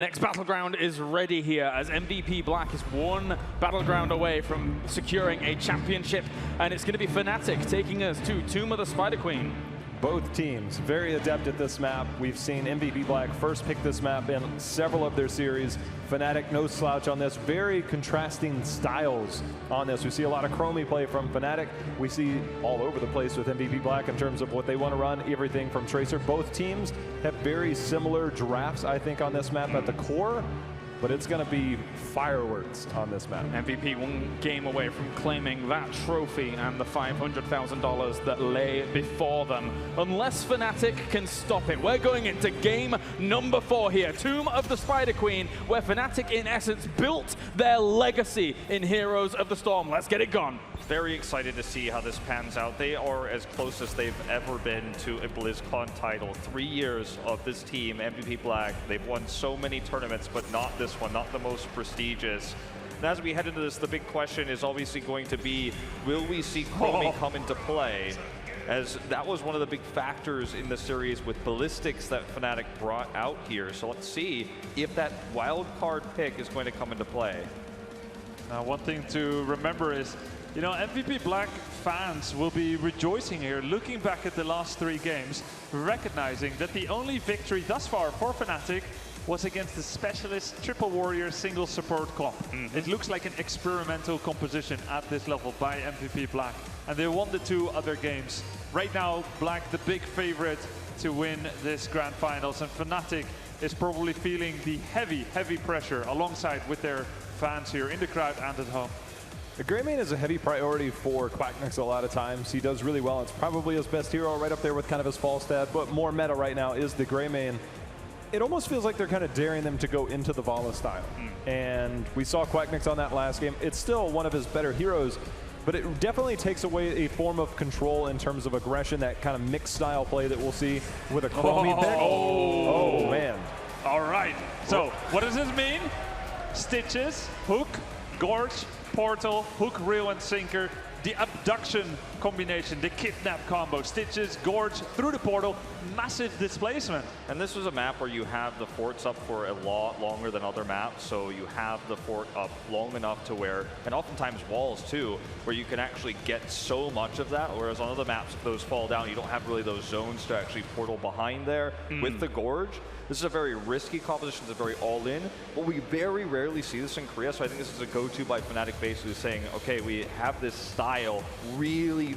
Next Battleground is ready here as MVP Black is one Battleground away from securing a championship, and it's going to be Fnatic taking us to Tomb of the Spider Queen. Both teams very adept at this map. We've seen MVP Black first pick this map in several of their series. Fnatic no slouch on this. Very contrasting styles on this. We see a lot of chromey play from Fnatic. We see all over the place with MVP Black in terms of what they want to run, everything from Tracer. Both teams have very similar drafts, I think, on this map at the core. But it's going to be fireworks on this map. MVP one game away from claiming that trophy and the $500,000 that lay before them. Unless Fnatic can stop it. We're going into game number 4 here. Tomb of the Spider Queen, where Fnatic, in essence, built their legacy in Heroes of the Storm. Let's get it gone. Very excited to see how this pans out. They are as close as they've ever been to a BlizzCon title. 3 years of this team, MVP Black. They've won so many tournaments, but not this one, not the most prestigious. And as we head into this, the big question is obviously going to be, will we see chromey come into play? As that was one of the big factors in the series with Ballistics that Fnatic brought out here. So let's see if that wild card pick is going to come into play. Now, one thing to remember is, you know, MVP Black fans will be rejoicing here, looking back at the last 3 games, recognizing that the only victory thus far for Fnatic was against the Specialist Triple Warrior single support comp. It looks like an experimental composition at this level by MVP Black, and they won the 2 other games. Right now, Black the big favorite to win this grand finals, and Fnatic is probably feeling the heavy pressure alongside with their fans here in the crowd and at home. The Greymane is a heavy priority for Quacknix a lot of times. He does really well. It's probably his best hero, right up there with kind of his fall stat, but more meta right now is the Greymane. It almost feels like they're kind of daring them to go into the Vala style. And we saw Quacknix on that last game. It's still one of his better heroes, but it definitely takes away a form of control in terms of aggression, that kind of mixed style play that we'll see with a chromey pick. Oh, man. All right, so what does this mean? Stitches, hook, gorge, portal, hook, reel, and sinker. The abduction combination, the kidnap combo. Stitches, gorge, through the portal, massive displacement. And this was a map where you have the forts up for a lot longer than other maps, so you have the fort up long enough to where, and oftentimes walls too, where you can actually get so much of that, whereas on other maps, if those fall down, you don't have really those zones to actually portal behind there. With the gorge, this is a very risky composition, it's a very all-in, but we very rarely see this in Korea, so I think this is a go-to by Fnatic basically saying, okay, we have this style really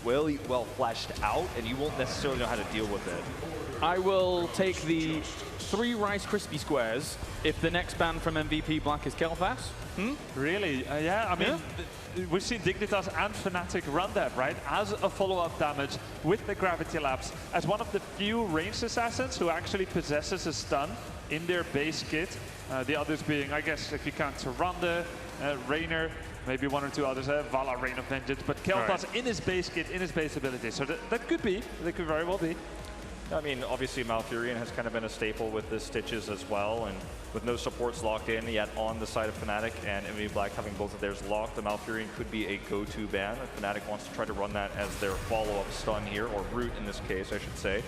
well fleshed out, and you won't necessarily know how to deal with it. I will take the 3 Rice Krispie Squares if the next ban from MVP Black is Kel'Thas. Really? Yeah, I mean, we've seen Dignitas and Fnatic run that, right? As a follow-up damage with the Gravity Lapse, as one of the few ranged assassins who actually possesses a stun in their base kit. The others being, I guess, if you count Tyrande, Raynor, maybe 1 or 2 others, Vala, Rain of Vengeance, but Kel'Thas in his base kit, in his base ability. So that could be, that could very well be. I mean, obviously Malfurion has kind of been a staple with the Stitches as well, and with no supports locked in yet on the side of Fnatic and MVP Black having both of theirs locked, the Malfurion could be a go-to ban. Fnatic wants to try to run that as their follow-up stun here, or root in this case, I should say.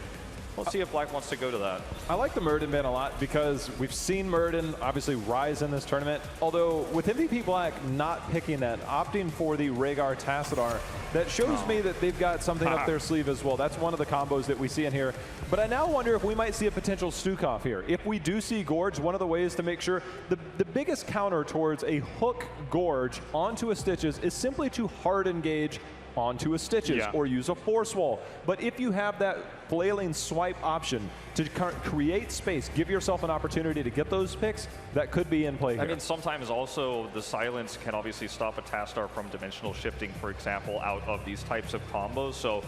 Let's see if Black wants to go to that. I like the Muradin ban a lot because we've seen Muradin obviously rise in this tournament. Although with MVP Black not picking that, opting for the Rhaegar Tassadar, that shows me that they've got something up their sleeve as well. That's one of the combos that we see in here. But I now wonder if we might see a potential Stukov here. If we do see Gorge, one of the ways to make sure the biggest counter towards a hook Gorge onto a Stitches is simply to hard engage onto a Stitches or use a force wall. But if you have that flailing swipe option to create space, give yourself an opportunity to get those picks, that could be in play here. I mean, sometimes also the silence can obviously stop a Tassadar from dimensional shifting, for example, out of these types of combos. So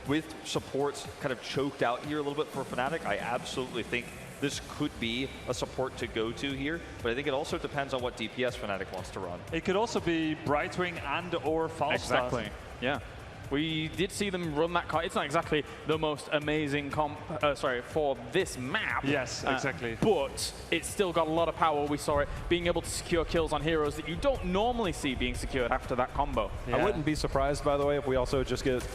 with supports kind of choked out here a little bit for Fnatic, I absolutely think this could be a support to go to here, but I think it also depends on what DPS Fnatic wants to run. It could also be Brightwing and or Falstad. Exactly, yeah. We did see them run that card. It's not exactly the most amazing comp, for this map. Yes, exactly. But it's still got a lot of power. We saw it being able to secure kills on heroes that you don't normally see being secured after that combo. I wouldn't be surprised, by the way, if we also just get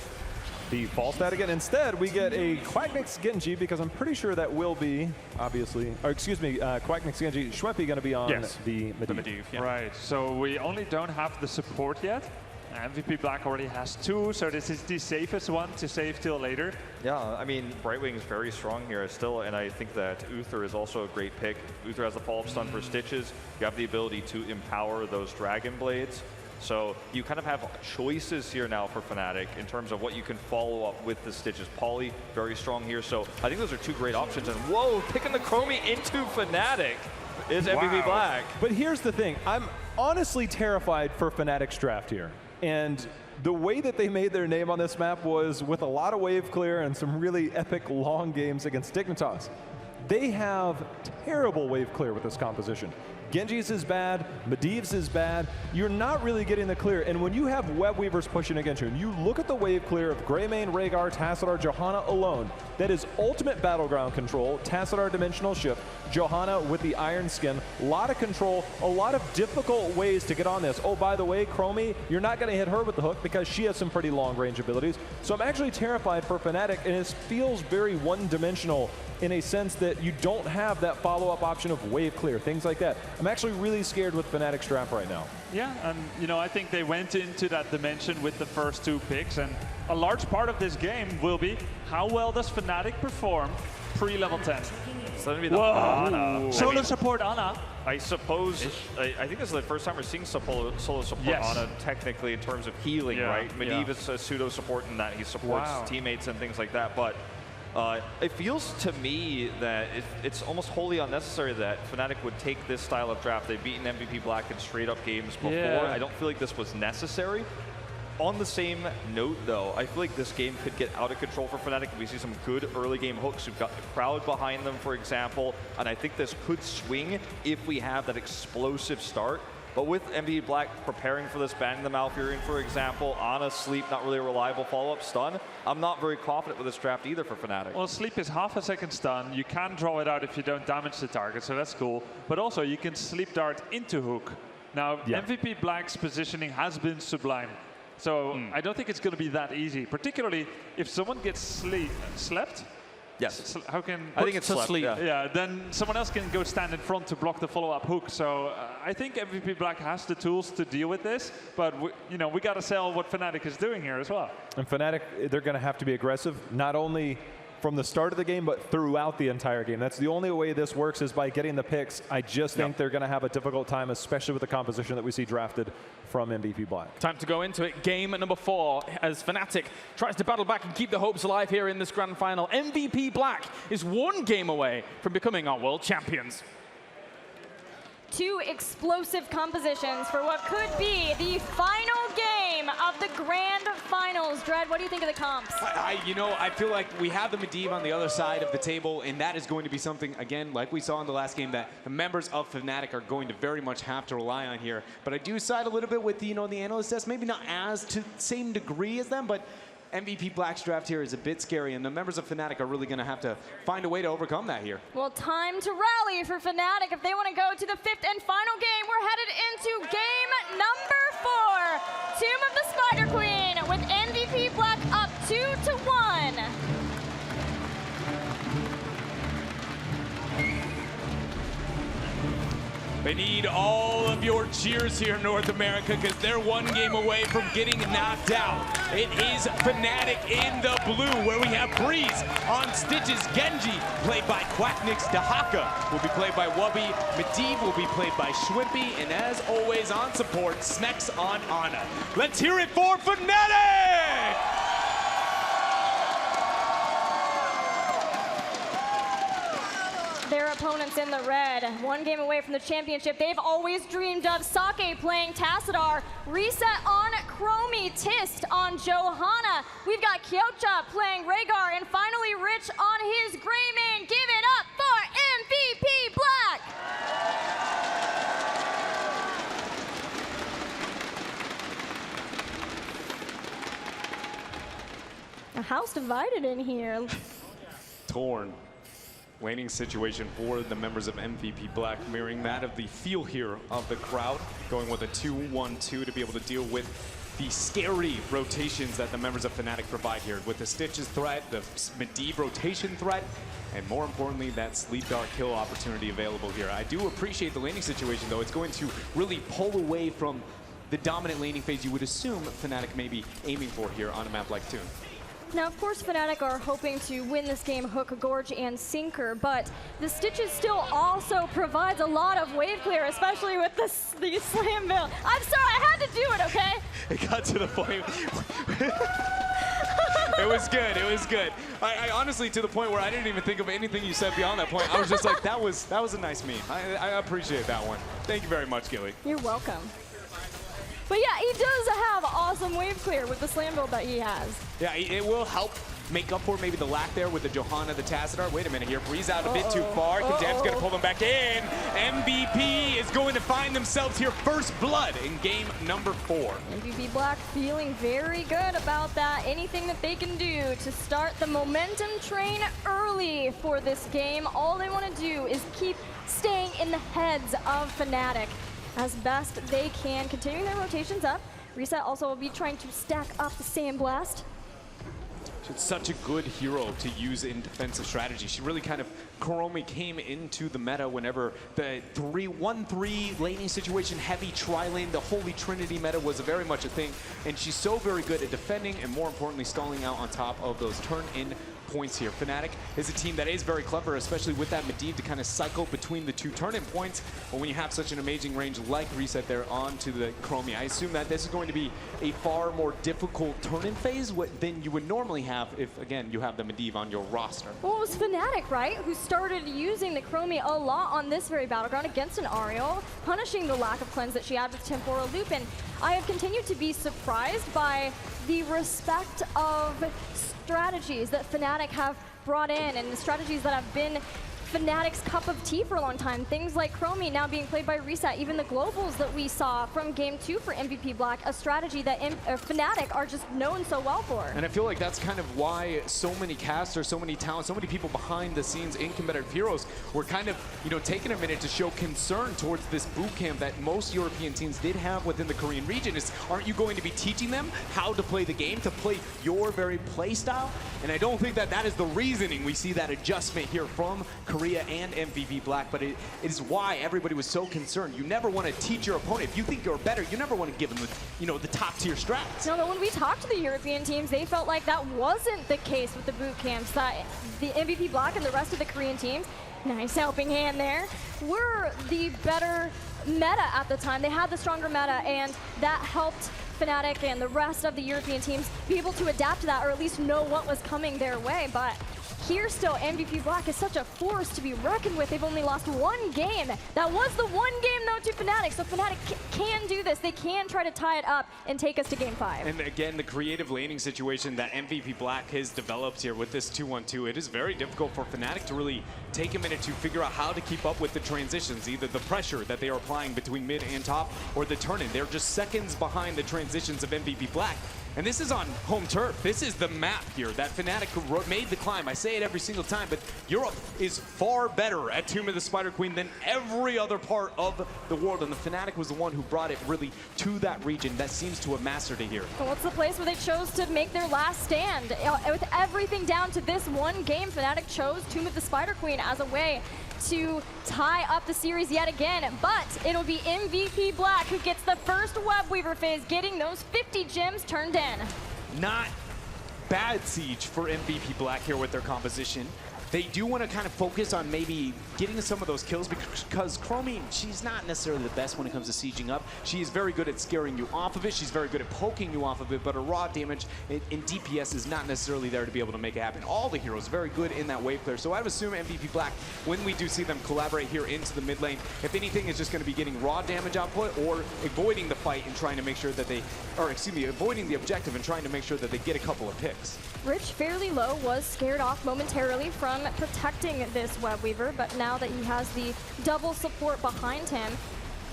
the fall stat again. Instead, we get a Quacknix Genji, because I'm pretty sure that will be, obviously, or excuse me, Quacknix Genji, Schweppy going to be on the Medivh. Yeah. Right, so we only don't have the support yet. MVP Black already has 2, so this is the safest one to save till later. Yeah, I mean, Brightwing is very strong here still, and I think that Uther is also a great pick. Uther has the follow-up stun for Stitches. You have the ability to empower those Dragon Blades. So you kind of have choices here now for Fnatic in terms of what you can follow up with the Stitches. Poly, very strong here. So I think those are 2 great options. And whoa, picking the Chromie into Fnatic is MVP Black. But here's the thing. I'm honestly terrified for Fnatic's draft here. And the way that they made their name on this map was with a lot of wave clear and some really epic long games against Dignitas. They have terrible wave clear with this composition. Genji's is bad, Medivh's is bad. You're not really getting the clear. And when you have Web Weavers pushing against you, and you look at the wave clear of Greymane, Rhaegar, Tassadar, Johanna alone, that is ultimate battleground control, Tassadar dimensional shift, Johanna with the Iron Skin, a lot of control, a lot of difficult ways to get on this. Oh, by the way, Chromie, you're not going to hit her with the hook because she has some pretty long range abilities. So I'm actually terrified for Fnatic, and it feels very one-dimensional in a sense that you don't have that follow-up option of wave clear, things like that. I'm actually really scared with Fnatic's draft right now. Yeah, and you know, I think they went into that dimension with the first 2 picks, and a large part of this game will be how well does Fnatic perform pre-level 10. So that'd be the Ana. Solo support Ana. I suppose, I think this is the first time we're seeing solo support Ana technically in terms of healing, right? Medivh is a pseudo support in that he supports teammates and things like that, but it feels to me that it's almost wholly unnecessary that Fnatic would take this style of draft. They've beaten MVP Black in straight-up games before. I don't feel like this was necessary. On the same note, though, I feel like this game could get out of control for Fnatic. We see some good early game hooks. We've got the crowd behind them, for example, and I think this could swing if we have that explosive start. But with MVP Black preparing for this, banning the Malfurion, for example, Ana Sleep, not really a reliable follow-up stun, I'm not very confident with this draft either for Fnatic. Well, Sleep is half a second stun. You can draw it out if you don't damage the target, so that's cool. But also, you can Sleep Dart into hook. Now, MVP Black's positioning has been sublime. So I don't think it's going to be that easy, particularly if someone gets slept. Yes. How can I think it's sleep. Yeah, then someone else can go stand in front to block the follow-up hook. So I think MVP Black has the tools to deal with this, but we got to sell what Fnatic is doing here as well. And Fnatic, they're going to have to be aggressive, not only from the start of the game, but throughout the entire game. That's the only way this works, is by getting the picks. I just think they're going to have a difficult time, especially with the composition that we see drafted from MVP Black. Time to go into it. Game number 4 as Fnatic tries to battle back and keep the hopes alive here in this grand final. MVP Black is 1 game away from becoming our world champions. 2 explosive compositions for what could be the final game of the grand finals. Dread, what do you think of the comps? I feel like we have the Medivh on the other side of the table, and that is going to be something, again, like we saw in the last game, that the members of Fnatic are going to very much have to rely on here. But I do side a little bit with the analyst desk, maybe not as to the same degree as them, but MVP Black's draft here is a bit scary, and the members of Fnatic are really going to have to find a way to overcome that here. Well, time to rally for Fnatic if they want to go to the 5th and final game. We're headed into game number 4. Tomb of the Spider Queen with MVP Black up 2-1. They need all of your cheers here in North America, because they're 1 game away from getting knocked out. It is Fnatic in the blue, where we have Breeze on Stitches. Genji, played by Quacknix. Dahaka will be played by Wubby. Medivh will be played by Schwimpy. And as always on support, Smex on Ana. Let's hear it for Fnatic! Their opponents in the red, 1 game away from the championship. They've always dreamed of Sake playing Tassadar, Reset on Chromie, Tist on Johanna. We've got Kyocha playing Rhaegar, and finally Rich on his Greymane. Give it up for MVP Black! A house divided in here. Torn. Laning situation for the members of MVP Black, mirroring that of the feel here of the crowd, going with a 2-1-2 to be able to deal with the scary rotations that the members of Fnatic provide here with the Stitches threat, the Medivh rotation threat, and more importantly, that Sleep Dart kill opportunity available here. I do appreciate the laning situation, though. It's going to really pull away from the dominant laning phase you would assume Fnatic may be aiming for here on a map like Toon. Now, of course, Fnatic are hoping to win this game hook, gorge, and sinker, but the Stitches still also provides a lot of wave clear, especially with the slam build. I'm sorry, I had to do it, okay? It got to the point. It was good. It was good. I honestly, to the point where I didn't even think of anything you said beyond that point. I was just like, that was a nice meme. I appreciate that one. Thank you very much, Gilly. You're welcome. But yeah, he does have awesome wave clear with the slam build that he has. Yeah, it will help make up for maybe the lack there with the Johanna, the Tassadar. Wait a minute here. Breeze out a bit too far. Condemn's going to pull them back in. MVP is going to find themselves here first blood in game number 4. MVP Black feeling very good about that. Anything that they can do to start the momentum train early for this game. All they want to do is keep staying in the heads of Fnatic as best they can, continuing their rotations up. Reset also will be trying to stack up the Sandblast. She's such a good hero to use in defensive strategy. She really kind of, Kuromi came into the meta whenever the 1-3 laning situation, heavy tri-lane, the Holy Trinity meta was very much a thing. And she's so very good at defending and more importantly, stalling out on top of those turn-in points here. Fnatic is a team that is very clever, especially with that Medivh to kind of cycle between the two turn-in points. But when you have such an amazing range like Reset there onto the Chromie, I assume that this is going to be a far more difficult turn-in phase than you would normally have if, again, you have the Medivh on your roster. Well, it was Fnatic, right, who started using the Chromie a lot on this very battleground against an Ariel, punishing the lack of cleanse that she had with Temporal Loop. And I have continued to be surprised by the respect of strategies that Fnatic have brought in and the strategies that have been Fnatic's cup of tea for a long time. Things like Chromie now being played by Reset, even the globals that we saw from Game 2 for MVP Black, a strategy that Fnatic are just known so well for. And I feel like that's kind of why so many casters, so many talents, so many people behind the scenes in competitive heroes were kind of, you know, taking a minute to show concern towards this boot camp that most European teams did have within the Korean region. Is, aren't you going to be teaching them how to play the game, to play your very play style? And I don't think that that is the reasoning we see that adjustment here from Korea and MVP Black, but it is why everybody was so concerned. You never want to teach your opponent. If you think you're better, you never want to give them the, you know, the top tier strats. No, but when we talked to the European teams, they felt like that wasn't the case with the boot camps, that the MVP Black and the rest of the Korean teams, nice helping hand there, were the better meta at the time. They had the stronger meta, and that helped Fnatic and the rest of the European teams be able to adapt to that, or at least know what was coming their way. But here still, MVP Black is such a force to be reckoned with. They've only lost one game. That was the one game, though, to Fnatic. So Fnatic can do this. They can try to tie it up and take us to game 5. And again, the creative laning situation that MVP Black has developed here with this 2-1-2, it is very difficult for Fnatic to really take a minute to figure out how to keep up with the transitions, either the pressure that they are applying between mid and top or the turn-in. They're just seconds behind the transitions of MVP Black. And this is on home turf. This is the map here that Fnatic made the climb. I say it every single time, but Europe is far better at Tomb of the Spider Queen than every other part of the world. And the Fnatic was the one who brought it really to that region that seems to have mastered it here. Well, what's the place where they chose to make their last stand? With everything down to this one game, Fnatic chose Tomb of the Spider Queen as a way to tie up the series yet again, but it'll be MVP Black who gets the first Web Weaver phase, getting those 50 gems turned in. Not bad siege for MVP Black here with their composition. They do want to kind of focus on maybe getting some of those kills because Chromie, she's not necessarily the best when it comes to sieging up. She is very good at scaring you off of it. She's very good at poking you off of it, but her raw damage in DPS is not necessarily there to be able to make it happen. All the heroes very good in that wave clear. So I would assume MVP Black, when we do see them collaborate here into the mid lane, if anything, is just going to be getting raw damage output or avoiding the fight and trying to make sure that they, or excuse me, avoiding the objective and trying to make sure that they get a couple of picks. Rich, fairly low, was scared off momentarily from protecting this Web Weaver, but now that he has the double support behind him,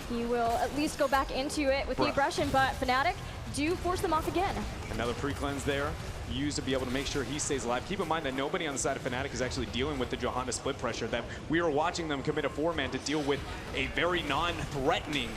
he will at least go back into it with the aggression, but Fnatic do force them off again. Another pre-cleanse there. use to be able to make sure he stays alive. Keep in mind that nobody on the side of Fnatic is actually dealing with the Johanna split pressure, that we are watching them commit a 4-man to deal with a very non-threatening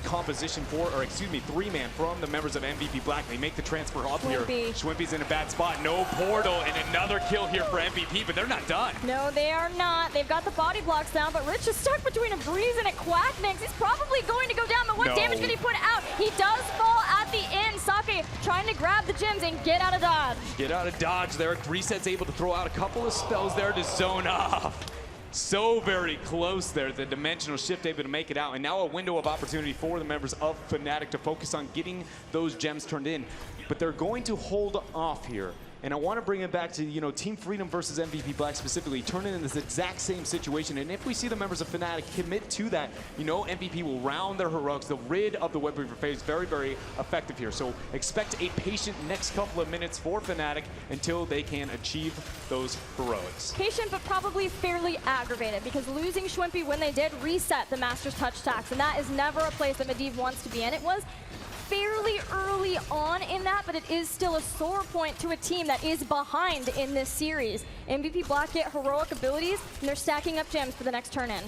composition three-man from the members of MVP Black. They make the transfer up here. Schwimpy's in a bad spot. No portal, and another kill here for MVP, but they're not done. No, they are not. They've got the body blocks down, but Rich is stuck between a Breeze and a Quacknix. He's probably going to go down, but what damage can he put out? He does fall at the end. Sake trying to grab the gems and get out of dodge. Get out of dodge there. Reset's able to throw out a couple of spells there to zone off. So very close there. The dimensional shift able to make it out. And now a window of opportunity for the members of Fnatic to focus on getting those gems turned in. But they're going to hold off here. And I want to bring it back to, Team Freedom versus MVP Black specifically, turn it in this exact same situation. And if we see the members of Fnatic commit to that, MVP will round their heroics. The rid of the Web Weaver phase very, very effective here. So expect a patient next couple of minutes for Fnatic until they can achieve those heroics. Patient, but probably fairly aggravated, because losing Schwimpy when they did reset the Master's Touch tax, and that is never a place that Medivh wants to be in. It was fairly early on in that, but it is still a sore point to a team that is behind in this series. MVP Black get heroic abilities, and they're stacking up gems for the next turn-in.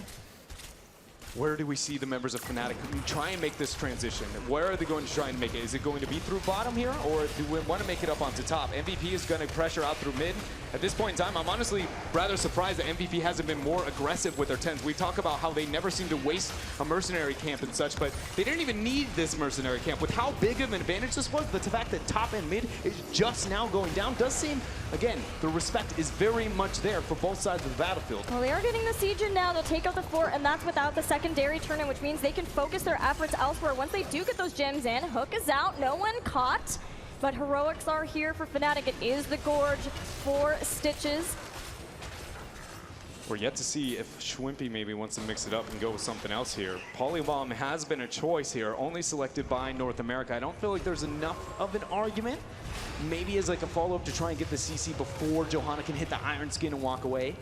Where do we see the members of Fnatic try and make this transition? Where are they going to try and make it? Is it going to be through bottom here, or do we want to make it up onto top? MVP is going to pressure out through mid. At this point in time, I'm honestly rather surprised that MVP hasn't been more aggressive with their 10s. We talk about how they never seem to waste a mercenary camp and such, but they didn't even need this mercenary camp. With how big of an advantage this was, the fact that top and mid is just now going down does seem, again, the respect is very much there for both sides of the battlefield. Well, they are getting the siege in now. They'll take out the fort, and that's without the secondary turn-in, which means they can focus their efforts elsewhere. Once they do get those gems in, Hook is out, no one caught. But heroics are here for Fnatic. It is the Gorge for Stitches. We're yet to see if Schwimpy maybe wants to mix it up and go with something else here. Polybomb has been a choice here, only selected by North America. I don't feel like there's enough of an argument. Maybe as like a follow-up to try and get the CC before Johanna can hit the Iron Skin and walk away.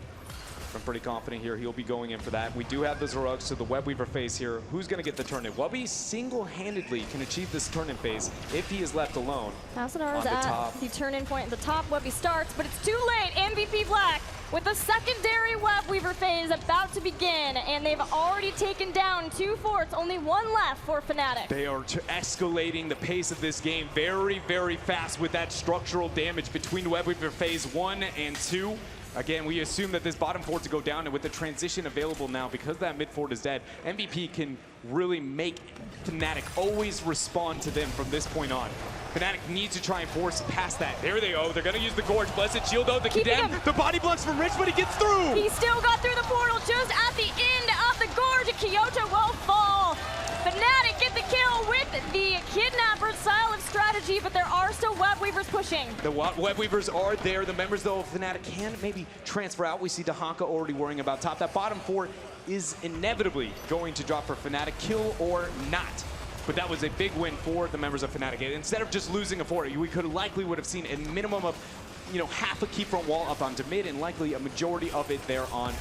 I'm pretty confident here he'll be going in for that. We do have those heroics to the Web Weaver phase here. Who's going to get the turn-in? Webby single-handedly can achieve this turn-in phase if he is left alone. Tassadar is at the turn-in point at the top. Webby starts, but it's too late. MVP Black with the secondary Web Weaver phase about to begin, and they've already taken down 2 forts. Only 1 left for Fnatic. They are escalating the pace of this game very, very fast with that structural damage between Web Weaver phase 1 and 2. Again, we assume that this bottom fort to go down, and with the transition available now, because that mid fort is dead, MVP can really make Fnatic always respond to them from this point on. Fnatic needs to try and force past that. There they go. They're going to use the Gorge. Blessed Shield though, the Condemn. The body blocks for Rich, but he gets through. He still got through the portal just at the end of the Gorge. Kyoto will fall. Fnatic get the kill with the Kidnapper style of strategy, but there are still Web Weavers pushing. The Web Weavers are there. The members, though, of Fnatic can maybe transfer out. We see Dahaka already worrying about top. That bottom fort is inevitably going to drop for Fnatic, kill or not. But that was a big win for the members of Fnatic. Instead of just losing a fort, we likely would have seen a minimum of, half a key front wall up onto mid, and likely a majority of it there on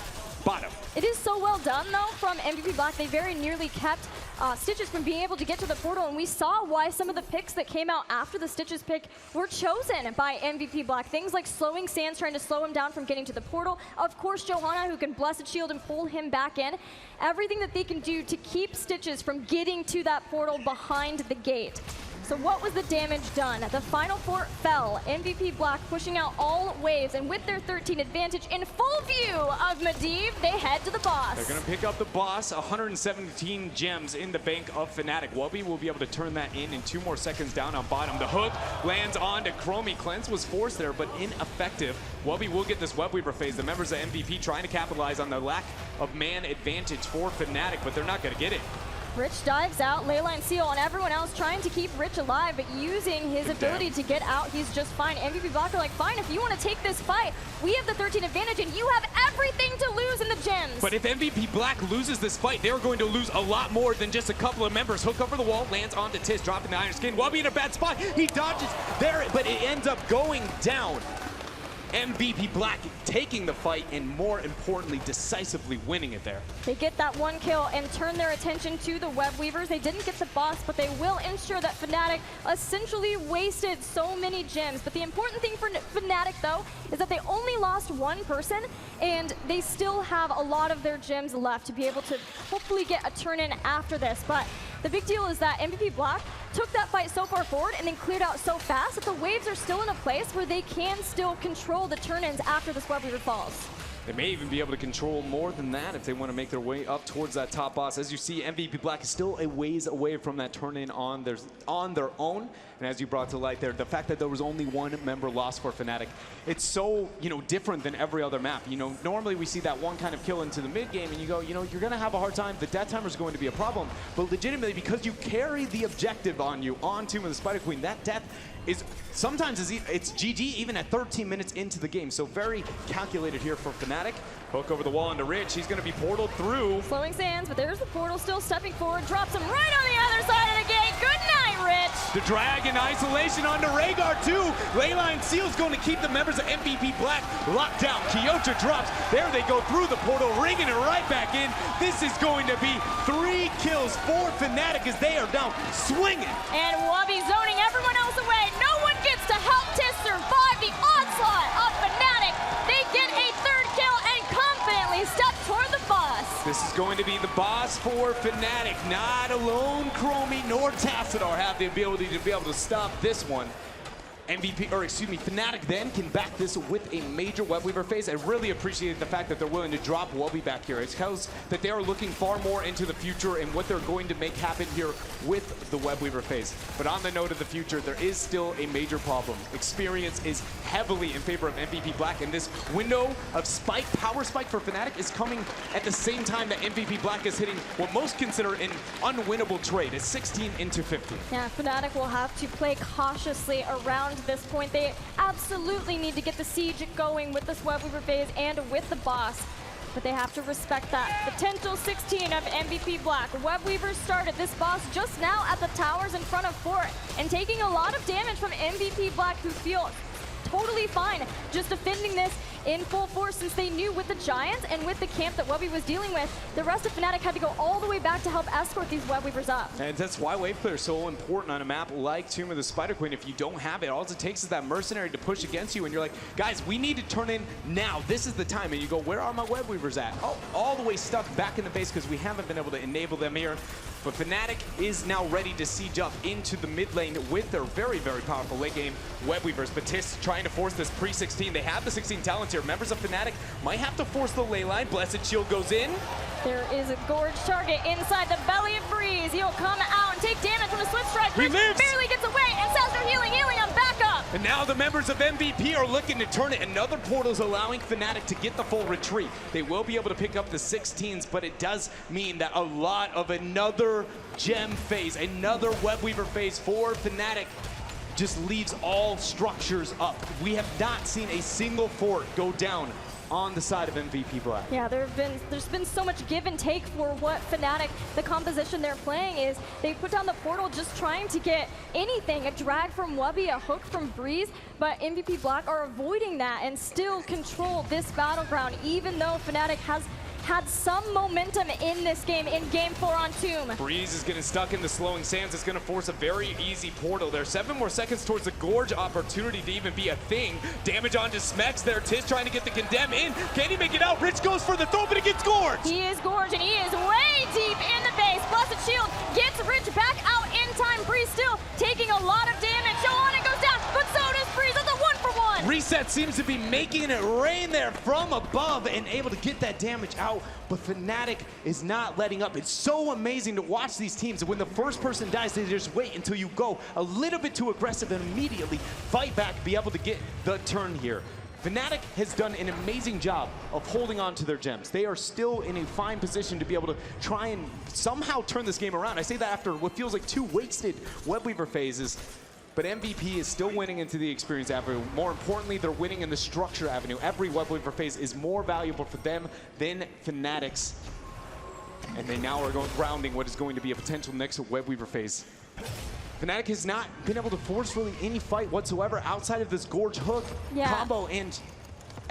bottom. It is so well done, though, from MVP Black. They very nearly kept Stitches from being able to get to the portal, and we saw why some of the picks that came out after the Stitches pick were chosen by MVP Black. Things like slowing Sands, trying to slow him down from getting to the portal. Of course, Johanna, who can Blessed Shield and pull him back in. Everything that they can do to keep Stitches from getting to that portal behind the gate. So what was the damage done? The final fort fell. MVP Black pushing out all waves, and with their 13 advantage in full view of Medivh, they head to the boss. They're going to pick up the boss. 117 gems in the bank of Fnatic. Wubby will be able to turn that in 2 more seconds down on bottom. The hook lands on to Chromie. Cleanse was forced there, but ineffective. Wubby will get this Web Weaver phase. The members of MVP trying to capitalize on the lack of man advantage for Fnatic, but they're not going to get it. Rich dives out, Leyline Seal, and everyone else trying to keep Rich alive, but using his ability to get out, he's just fine. MVP Black are like, fine, if you want to take this fight, we have the 13 advantage, and you have everything to lose in the gems. But if MVP Black loses this fight, they're going to lose a lot more than just a couple of members. Hook over the wall, lands onto Tiz, dropping the Iron Skin. Wubby in a bad spot. He dodges there, but it ends up going down. MVP Black taking the fight and more importantly, decisively winning it there. They get that one kill and turn their attention to the Web Weavers. They didn't get the boss, but they will ensure that Fnatic essentially wasted so many gems. But the important thing for Fnatic, though, is that they only lost one person, and they still have a lot of their gems left to be able to hopefully get a turn-in after this. But the big deal is that MVP Black took that fight so far forward and then cleared out so fast that the waves are still in a place where they can still control the turn-ins after this Web Weaver falls. They may even be able to control more than that if they want to make their way up towards that top boss. As you see, MVP Black is still a ways away from that turn-in on their own. And as you brought to light there, the fact that there was only one member lost for Fnatic, it's so, different than every other map. Normally we see that one kind of kill into the mid game and you go, you're going to have a hard time. The death timer is going to be a problem. But legitimately, because you carry the objective on you on Tomb of the Spider Queen, that death is sometimes it's GG even at 13 minutes into the game. So very calculated here for Fnatic. Hook over the wall into Rich. He's going to be portaled through. Slowing sands, but there's the portal still stepping forward. Drops him right on the other side of the gate. Good night, Rich. The drag in isolation onto Rhaegar too. Leyline Seal's going to keep the members of MVP Black locked down. Kyocha drops. There they go through the portal, ringing it right back in. This is going to be 3 kills for Fnatic as they are down swinging. And Wubby zoning everyone else away. No one gets to help Tis survive the onslaught of Fnatic. They get a 3rd kill and confidently step toward the boss. This is going to be the boss for Fnatic. Not alone Chromie nor Tassadar have the ability to be able to stop this one. Fnatic then can back this with a major Web Weaver phase. I really appreciate the fact that they're willing to drop Wubby back here. It tells that they are looking far more into the future and what they're going to make happen here with the Web Weaver phase. But on the note of the future, there is still a major problem. Experience is heavily in favor of MVP Black, and this window of power spike for Fnatic is coming at the same time that MVP Black is hitting what most consider an unwinnable trade. It's 16 into 50. Yeah, Fnatic will have to play cautiously around this point. They absolutely need to get the siege going with this Web Weaver phase and with the boss. But they have to respect that. Potential 16 of MVP Black. Web Weaver started this boss just now at the towers in front of Fort and taking a lot of damage from MVP Black, who feel totally fine just defending this in full force, since they knew with the Giants and with the camp that Webby was dealing with, the rest of Fnatic had to go all the way back to help escort these Web Weavers up. And that's why wave clear is so important on a map like Tomb of the Spider Queen. If you don't have it, all it takes is that mercenary to push against you, and you're like, guys, we need to turn in now. This is the time. And you go, where are my Web Weavers at? Oh, all the way stuck back in the base because we haven't been able to enable them here. But Fnatic is now ready to siege up into the mid lane with their very, very powerful late game Web Weavers. Batiste trying to force this pre-16. They have the 16 talents here. Members of Fnatic might have to force the ley line. Blessed Shield goes in. There is a Gorge target inside the belly of Breeze. He'll come out and take damage from the Swift Strike. He lives! Barely gets away. Ancestor healing him back up. And now the members of MVP are looking to turn it. Another portal is allowing Fnatic to get the full retreat. They will be able to pick up the 16s, but it does mean that a lot of another gem phase, another Web Weaver phase for Fnatic just leaves all structures up. We have not seen a single fort go down on the side of MVP Black. Yeah, there's been so much give and take for what Fnatic, the composition they're playing is. They put down the portal just trying to get anything, a drag from Wubby, a hook from Breeze, but MVP Black are avoiding that and still control this battleground, even though Fnatic has had some momentum in this game, in Game 4 on Tomb. Breeze is getting stuck in the slowing sands. It's going to force a very easy portal there. 7 more seconds towards the Gorge opportunity to even be a thing. Damage onto Smex there. Tis trying to get the Condemn in. Can he make it out? Rich goes for the throw, but he gets Gorge. He is Gorge, and he is way deep in the base. Blessed Shield gets Rich back out in time. Breeze still taking a lot of damage. Johanna goes down, but so does Breeze. That's a 1-for-1. Reset seems to be making it rain there from above and able to get that damage out, but Fnatic is not letting up. It's so amazing to watch these teams. When the first person dies, they just wait until you go a little bit too aggressive and immediately fight back, be able to get the turn here. Fnatic has done an amazing job of holding on to their gems. They are still in a fine position to be able to try and somehow turn this game around. I say that after what feels like 2 wasted Web Weaver phases. But MVP is still winning into the experience avenue. More importantly, they're winning in the structure avenue. Every Web Weaver phase is more valuable for them than Fnatic's. And they now are grounding what is going to be a potential next Web Weaver phase. Fnatic has not been able to force really any fight whatsoever outside of this Gorge hook combo, and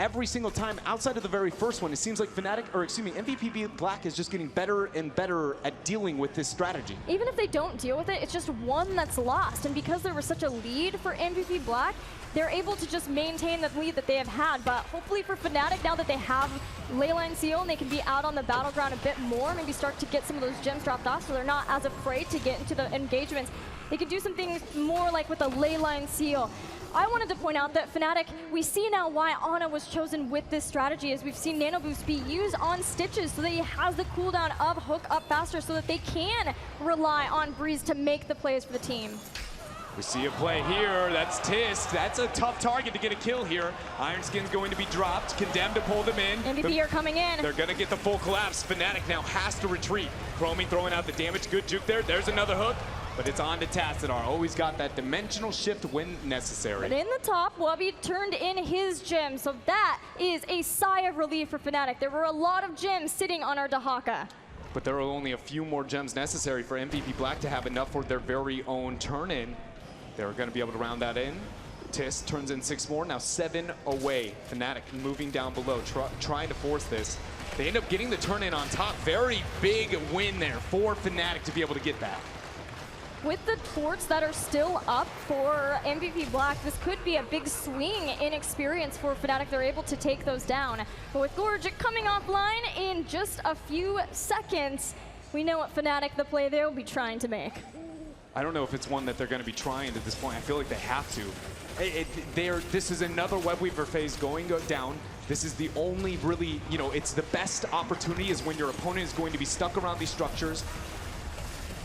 every single time outside of the very first one, it seems like Fnatic, or excuse me, MVP Black is just getting better and better at dealing with this strategy. Even if they don't deal with it, it's just one that's lost. And because there was such a lead for MVP Black, they're able to just maintain the lead that they have had. But hopefully for Fnatic, now that they have Leyline Seal and they can be out on the battleground a bit more, maybe start to get some of those gems dropped off so they're not as afraid to get into the engagements. They can do some things more like with a Leyline Seal. I wanted to point out that Fnatic, we see now why Ana was chosen with this strategy, as we've seen Nano Boost be used on Stitches so that he has the cooldown of hook up faster so that they can rely on Breeze to make the plays for the team. We see a play here. That's Tist. That's a tough target to get a kill here. Iron Skin's going to be dropped. Condemned to pull them in. MVP are coming in. They're going to get the full collapse. Fnatic now has to retreat. Chromie throwing out the damage. Good juke there. There's another hook. But it's on to Tassadar. Always got that dimensional shift when necessary. But in the top, Wubby turned in his gem. So that is a sigh of relief for Fnatic. There were a lot of gems sitting on our Dahaka. But there are only a few more gems necessary for MVP Black to have enough for their very own turn-in. They're going to be able to round that in. Tis turns in 6 more, now 7 away. Fnatic moving down below, trying to force this. They end up getting the turn-in on top. Very big win there for Fnatic to be able to get that. With the forts that are still up for MVP Black, this could be a big swing in experience for Fnatic. They're able to take those down. But with Gorge coming offline in just a few seconds, we know what Fnatic, the play they'll be trying to make. I don't know if it's one that they're going to be trying at this point. I feel like they have to. This is another Web Weaver phase going down. This is the only really, it's the best opportunity is when your opponent is going to be stuck around these structures.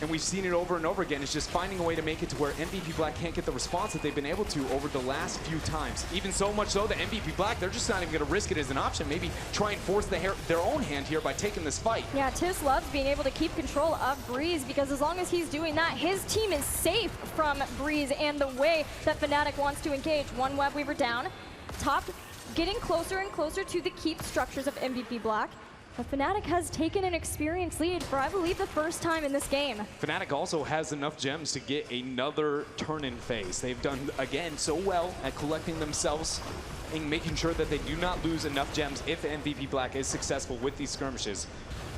And we've seen it over and over again. It's just finding a way to make it to where MVP Black can't get the response that they've been able to over the last few times. Even so much so that MVP Black, they're just not even going to risk it as an option. Maybe try and force their own hand here by taking this fight. Yeah, Tis loves being able to keep control of Breeze because as long as he's doing that, his team is safe from Breeze and the way that Fnatic wants to engage. One Web Weaver down. Top getting closer and closer to the keep structures of MVP Black. But Fnatic has taken an experience lead for, I believe, the first time in this game. Fnatic also has enough gems to get another turn-in phase. They've done, again, so well at collecting themselves and making sure that they do not lose enough gems if MVP Black is successful with these skirmishes.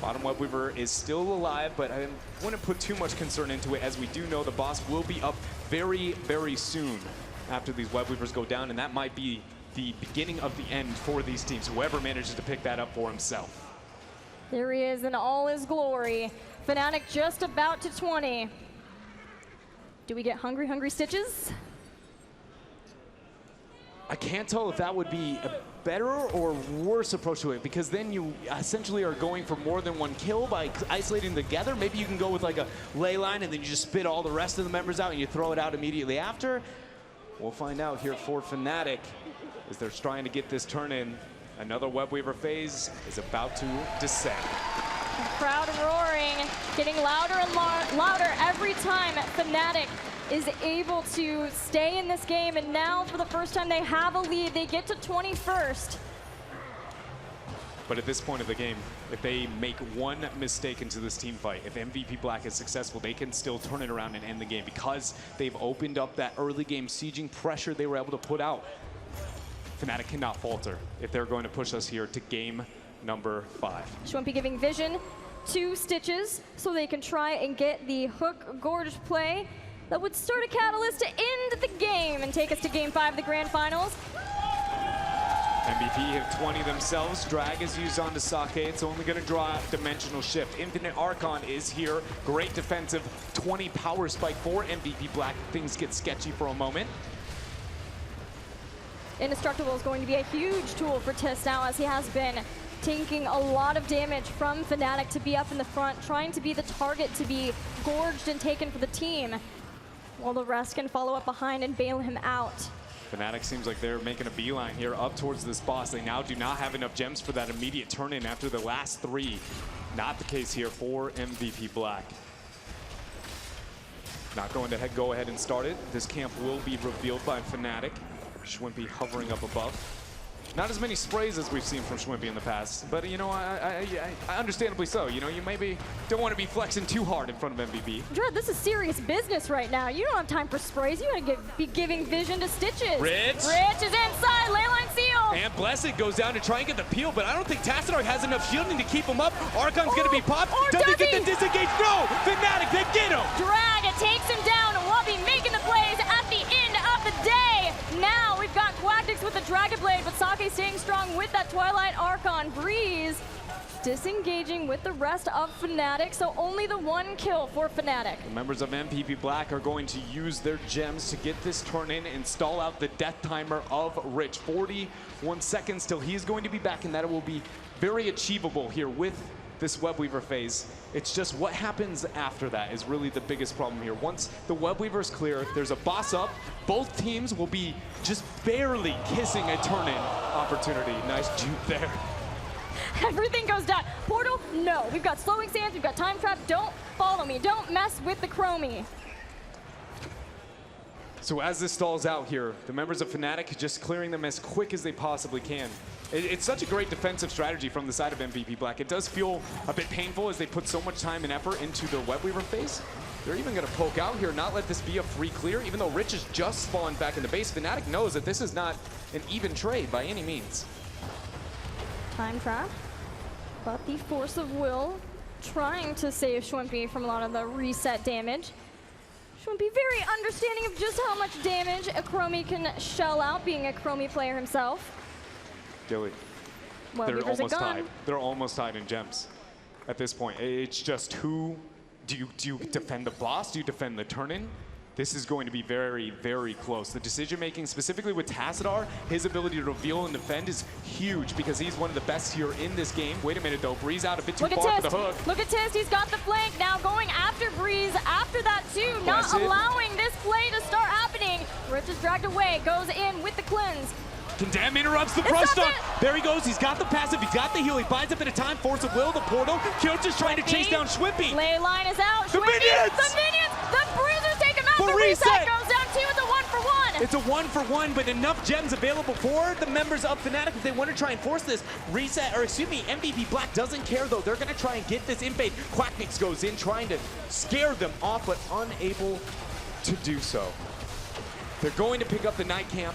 Bottom Web Weaver is still alive, but I wouldn't put too much concern into it, as we do know the boss will be up very, very soon after these Web Weavers go down, and that might be the beginning of the end for these teams, whoever manages to pick that up for himself. There he is in all his glory. Fnatic just about to 20. Do we get Hungry Hungry Stitches? I can't tell if that would be a better or worse approach to it, because then you essentially are going for more than one kill by isolating together. Maybe you can go with like a ley line and then you just spit all the rest of the members out and you throw it out immediately after. We'll find out here for Fnatic as they're trying to get this turn in. Another Web Weaver phase is about to descend. Crowd roaring, getting louder and louder every time Fnatic is able to stay in this game. And now, for the first time, they have a lead. They get to 21st. But at this point of the game, if they make one mistake into this team fight, if MVP Black is successful, they can still turn it around and end the game because they've opened up that early game sieging pressure they were able to put out. Fnatic cannot falter if they're going to push us here to game number 5. Schwimpy giving vision to Stitches so they can try and get the hook Gorge play that would start a catalyst to end the game and take us to game 5 of the grand finals. MVP have 20 themselves. Drag is used onto Sake. It's only going to draw a dimensional shift. Infinite Archon is here. Great defensive 20 power spike for MVP Black. Things get sketchy for a moment. Indestructible is going to be a huge tool for Tis now, as he has been taking a lot of damage from Fnatic to be up in the front, trying to be the target to be gorged and taken for the team, while the rest can follow up behind and bail him out. Fnatic seems like they're making a beeline here up towards this boss. They now do not have enough gems for that immediate turn-in after the last 3. Not the case here for MVP Black. Not going to go ahead and start it. This camp will be revealed by Fnatic. Schwimpy hovering up above. Not as many sprays as we've seen from Schwimpy in the past, but I understandably so. You maybe don't want to be flexing too hard in front of MVP. Dread, this is serious business right now. You don't have time for sprays. You want to be giving vision to Stitches. Rich is inside. Leyline Seal. well. And Blessed goes down to try and get the peel, but I don't think Tassadar has enough shielding to keep him up. Archon's going to be popped. Or Does he does get he? the disengage? No! Fnatic, they get him! Drag takes him down. Wubby making the plays at the end of the day. Now we've got Quacktix with the Dragon Blade, but Sake staying strong with that Twilight Archon. Breeze disengaging with the rest of Fnatic, so only the one kill for Fnatic. The members of MVP Black are going to use their gems to get this turn in and stall out the death timer of Rich. 41 seconds till he's going to be back, and that will be very achievable here with this Web Weaver phase. It's just what happens after that is really the biggest problem here. Once the Web Weaver's clear, there's a boss up, both teams will be just barely kissing a turn-in opportunity. Nice juke there. Everything goes down. Portal, no. We've got slowing sands, we've got time trap. Don't follow me. Don't mess with the Chromie. So as this stalls out here, the members of Fnatic just clearing them as quick as they possibly can. It's such a great defensive strategy from the side of MVP Black. It does feel a bit painful as they put so much time and effort into the Web Weaver phase. They're even going to poke out here, not let this be a free clear, even though Rich has just spawned back in the base. Fnatic knows that this is not an even trade by any means. Time trap, but the Force of Will trying to save Schwimpy from a lot of the reset damage. Schwimpy very understanding of just how much damage a Chromie can shell out, being a Chromie player himself. Gilly, Well, they're Weaver's a almost gun. tied. They're almost tied in gems at this point. It's just who, do you defend the boss? Do you defend the turn-in? This is going to be very, very close. The decision-making, specifically with Tassadar, his ability to reveal and defend is huge because he's one of the best here in this game. Wait a minute, though. Breeze out a bit too Look at far for Tist. the hook. Look at Tist. He's got the flank now going after Breeze. After that, too, not Blessed. allowing this play to start happening. Rich is dragged away, goes in with the cleanse. Condemn interrupts the It's brush not stun. There he goes. He's got the passive. He's got the heal. He buys a bit of time. Force of Will, the portal. Kyoto's trying to chase down Schwimpy. Ley line is out. The Schwimpy, minions! The minions! The Bruisers take him out. For The reset reset. goes down, too. It's a 1-for-1. It's a 1-for-1, but enough gems available for the members of Fnatic if they want to try and force this. Reset, or excuse me, MVP Black doesn't care though. They're going to try and get this invade. Quacktix goes in trying to scare them off, but unable to do so. They're going to pick up the night camp.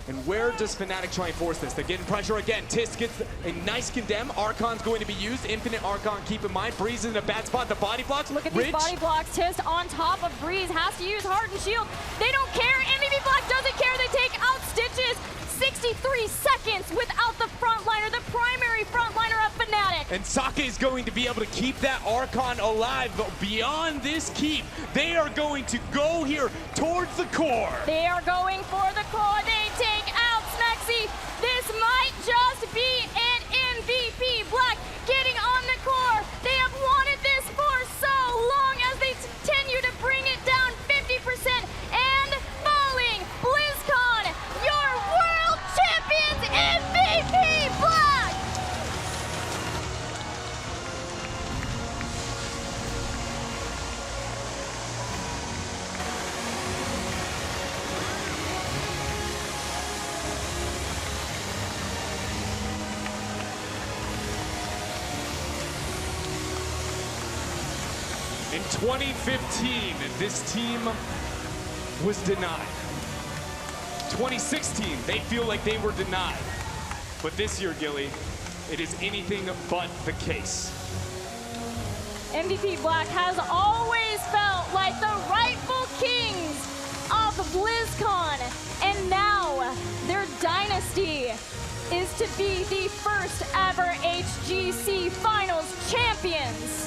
And where does Fnatic try and force this? They're getting pressure again. Tist gets a nice condemn. Archon's going to be used. Infinite Archon, keep in mind. Breeze is in a bad spot. The body blocks. Look at these body blocks. Tist on top of Breeze has to use Hardened Shield. They don't care. MVP Black doesn't care. They take out Stitches. 63 seconds without the frontliner, the primary frontliner of Fnatic. And Sake's going to be able to keep that Archon alive, but beyond this keep, they are going to go here towards the core. They are going for the core. They take out Smexy. This might just be an MVP Black getting on the core. They have wanted this for so long as they continue to bring it down 50% and falling. BlizzCon, your world champions, MVP Black! In 2015, this team was denied. 2016, they feel like they were denied. But this year, Gilly, it is anything but the case. MVP Black has always felt like the rightful kings of BlizzCon. And now their dynasty is to be the first ever HGC Finals champions.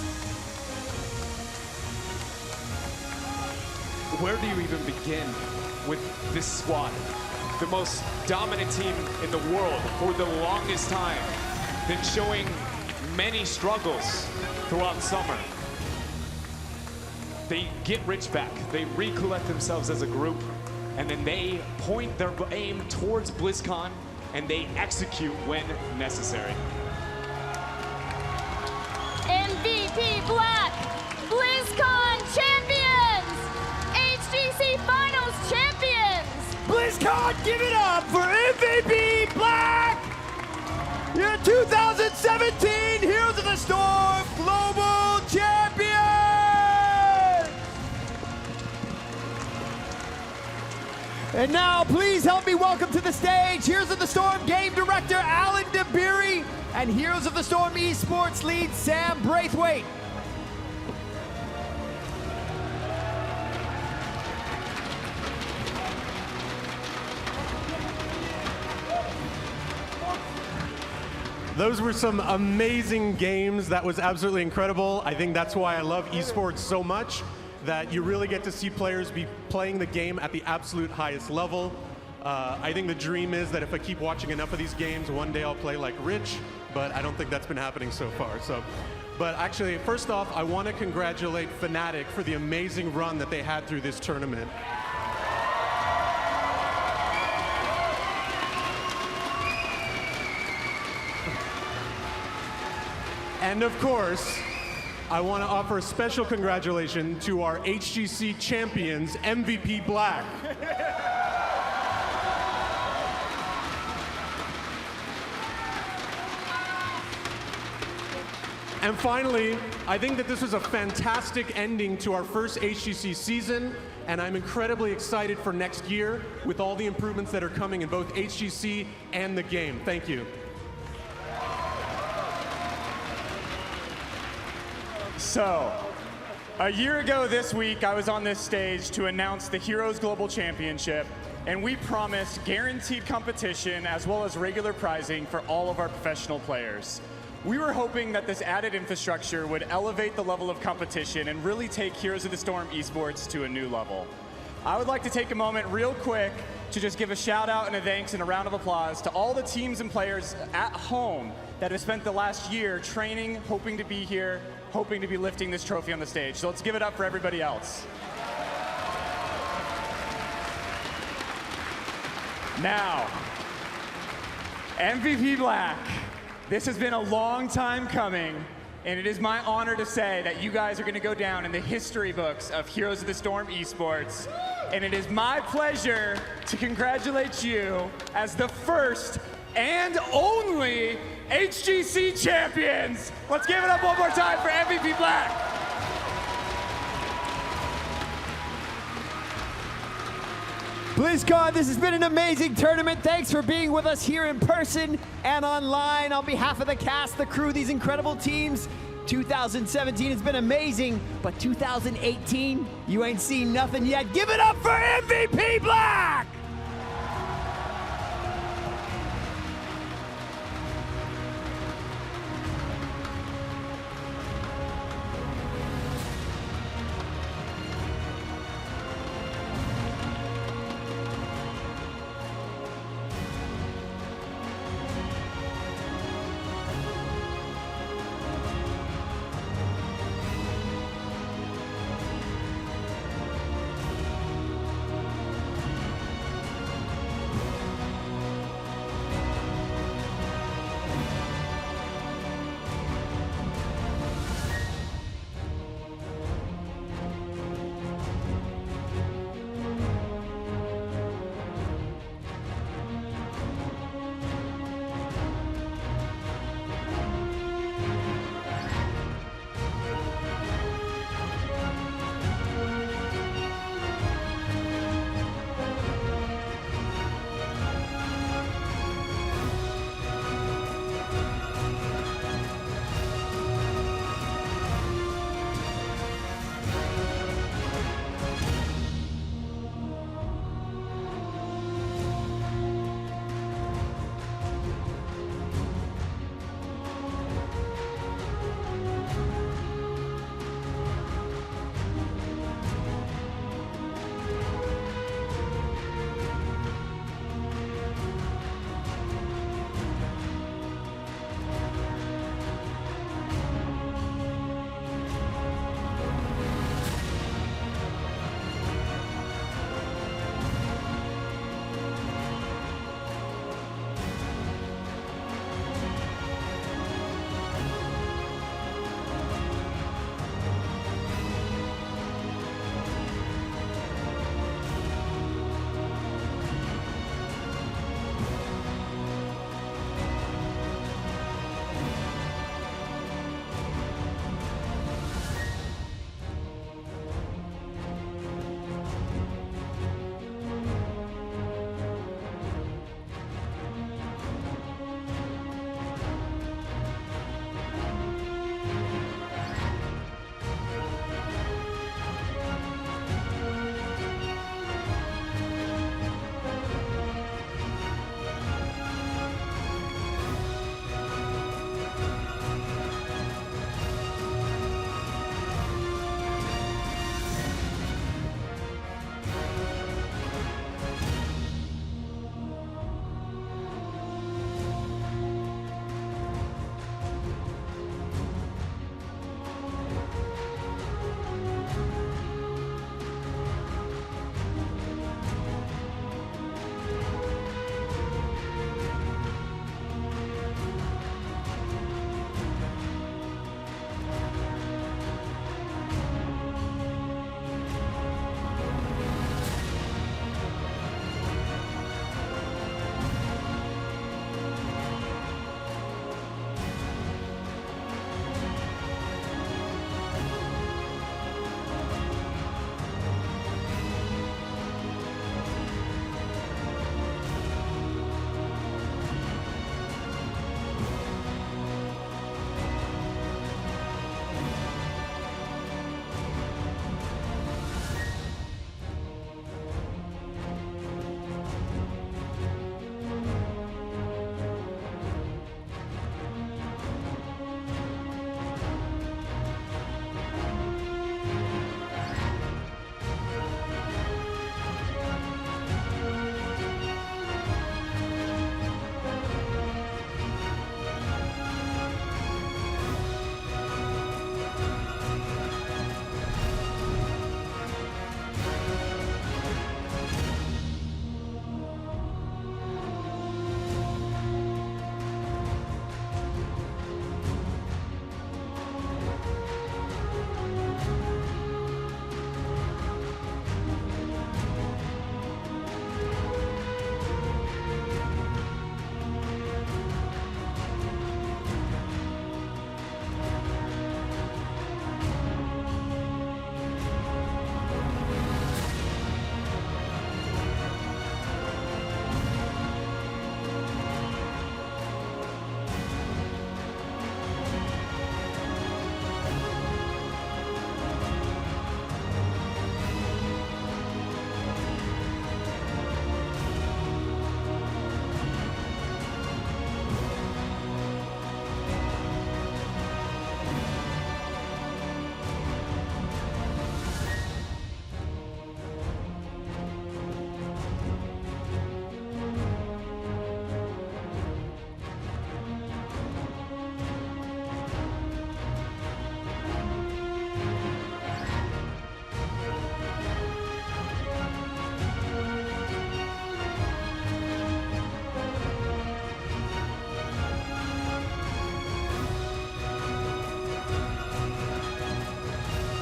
Where do you even begin with this squad? The most dominant team in the world for the longest time, been showing many struggles throughout summer. They get Rich back, they recollect themselves as a group, and then they point their aim towards BlizzCon, and they execute when necessary. MVP Black, BlizzCon champions, HGC Finals champions. BlizzCon, give it up for MVP Black! Your 2017 Heroes of the Storm Global Champion! And now, please help me welcome to the stage Heroes of the Storm Game Director Alan DeBeery and Heroes of the Storm Esports Lead Sam Braithwaite. Those were some amazing games. That was absolutely incredible. I think that's why I love esports so much, that you really get to see players be playing the game at the absolute highest level. I think the dream is that if I keep watching enough of these games, one day I'll play like Rich, but I don't think that's been happening so far. But actually, first off, I want to congratulate Fnatic for the amazing run that they had through this tournament. And of course, I want to offer a special congratulations to our HGC champions, MVP Black. And finally, I think that this was a fantastic ending to our first HGC season, and I'm incredibly excited for next year with all the improvements that are coming in both HGC and the game. Thank you. So, a year ago this week, I was on this stage to announce the Heroes Global Championship, and we promised guaranteed competition as well as regular prizing for all of our professional players. We were hoping that this added infrastructure would elevate the level of competition and really take Heroes of the Storm esports to a new level. I would like to take a moment real quick to just give a shout out and a thanks and a round of applause to all the teams and players at home that have spent the last year training, hoping to be here, hoping to be lifting this trophy on the stage. So let's give it up for everybody else. Now, MVP Black. This has been a long time coming, and it is my honor to say that you guys are going to go down in the history books of Heroes of the Storm esports. And it is my pleasure to congratulate you as the first and only HGC champions. Let's give it up one more time for MVP Black. BlizzCon, this has been an amazing tournament. Thanks for being with us here in person and online. On behalf of the cast, the crew, these incredible teams, 2017 has been amazing, but 2018, you ain't seen nothing yet. Give it up for MVP Black!